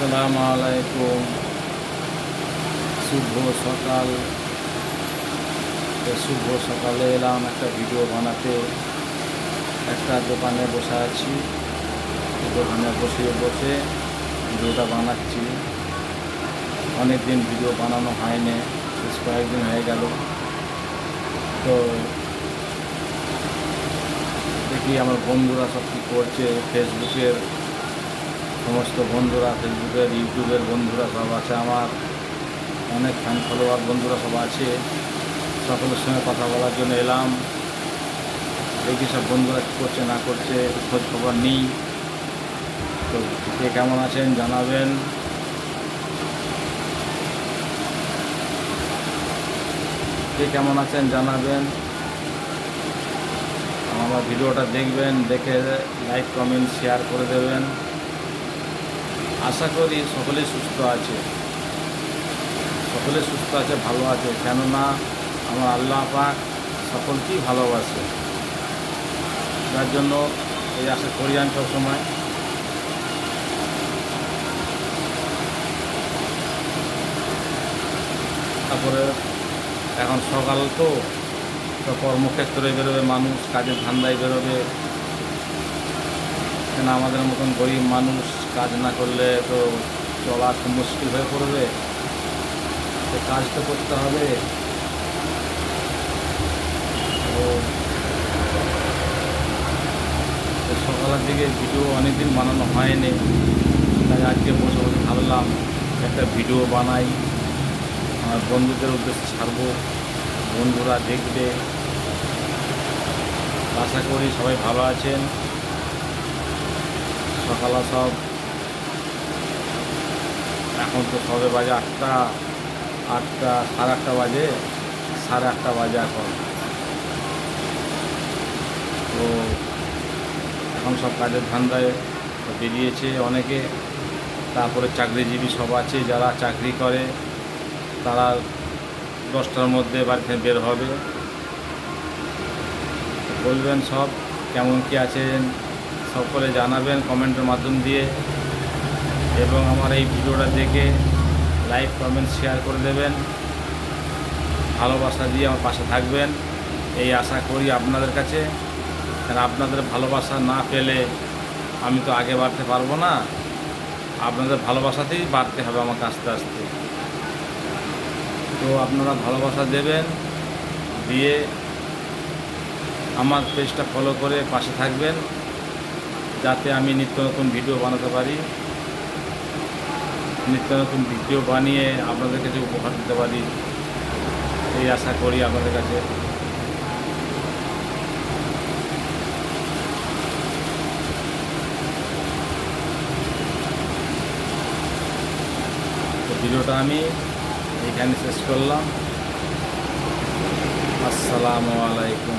আসসালামু আলাইকুম। শুভ সকাল। শুভ সকালে এলাম একটা ভিডিও বানাতে। একটা দোকানে বসে আছি, দোকানে বসে ভিডিওটা বানাচ্ছি। অনেক দিন ভিডিও বানানো হয়নি, বেশ কয়েকদিন হয়ে গেল। তো দেখি আমার বন্ধুরা সব কী করছে। ফেসবুকের সমস্ত বন্ধুরা, ফেসবুকের ইউটিউবের বন্ধুরা সব আছে, আমার অনেক ফ্যান ফলোয়ার বন্ধুরা সব আছে। সকলের সঙ্গে কথা বলার জন্য এলাম। দেখি সব বন্ধুরা কী করছে না করছে, খোঁজ খবর নিই। তো কে কেমন আছেন জানাবেন। কে কেমন আছেন জানাবেন। আমার ভিডিওটা দেখবেন, দেখে লাইক কমেন্ট শেয়ার করে দেবেন। আশা করি সকলেই সুস্থ আছে, ভালো আছে। কেননা আমার আল্লাহ পাক সকলকেই ভালোবাসে, যার জন্য এই আশা করি আমি সবসময়। তারপরে এখন সকাল তো কর্মক্ষেত্রে বেরোবে মানুষ, কাজের ধান্দায় বেরোবে। কেন আমাদের মতন গরিব মানুষ কাজ না করলে তো চলা খুব মুশকিল হয়ে পড়বে। তো কাজ তো করতে হবে। তো সকালের দিকে ভিডিও অনেকদিন বানানো হয়নি, তাই আজকে বসে ভাবলাম একটা ভিডিও বানাই, আমার বন্ধুদের উদ্দেশ্যে ছাড়বো, বন্ধুরা দেখবে। আশা করি সবাই ভালো আছেন। সকালে সব এখন তো সবে বাজে আটটা, সাড়ে আটটা বাজে এখন। তো এখন সব কাজের ধান্দায় বেরিয়েছে অনেকে। তারপরে চাকরিজীবী সব আছে, যারা চাকরি করে তারা 10টার মধ্যে বাড়ি থেকে বের হবে। বলবেন সব কেমন কী আছেন, সকলে জানাবেন কমেন্টের মাধ্যম দিয়ে। এবং আমার এই ভিডিওটা দেখে লাইক কমেন্ট শেয়ার করে দেবেন, ভালোবাসা দিয়ে আমার পাশে থাকবেন, এই আশা করি আপনাদের কাছে। কারণ আপনাদের ভালোবাসা না পেলে আমি তো আগে বাড়তে পারবো না। আপনাদের ভালোবাসাতেই বাড়তে হবে আমাকে আস্তে আস্তে। তো আপনারা ভালোবাসা দেবেন, দিয়ে আমার পেজটা ফলো করে পাশে থাকবেন, যাতে আমি নিত্য নতুন ভিডিও বানাতে পারি, নিত্য নতুন ভিডিও বানিয়ে আপনাদের কাছে উপহার দিতে পারি, এই আশা করি আপনাদের কাছে। তো ভিডিওটা আমি এখানে শেষ করলাম। আসসালামু আলাইকুম।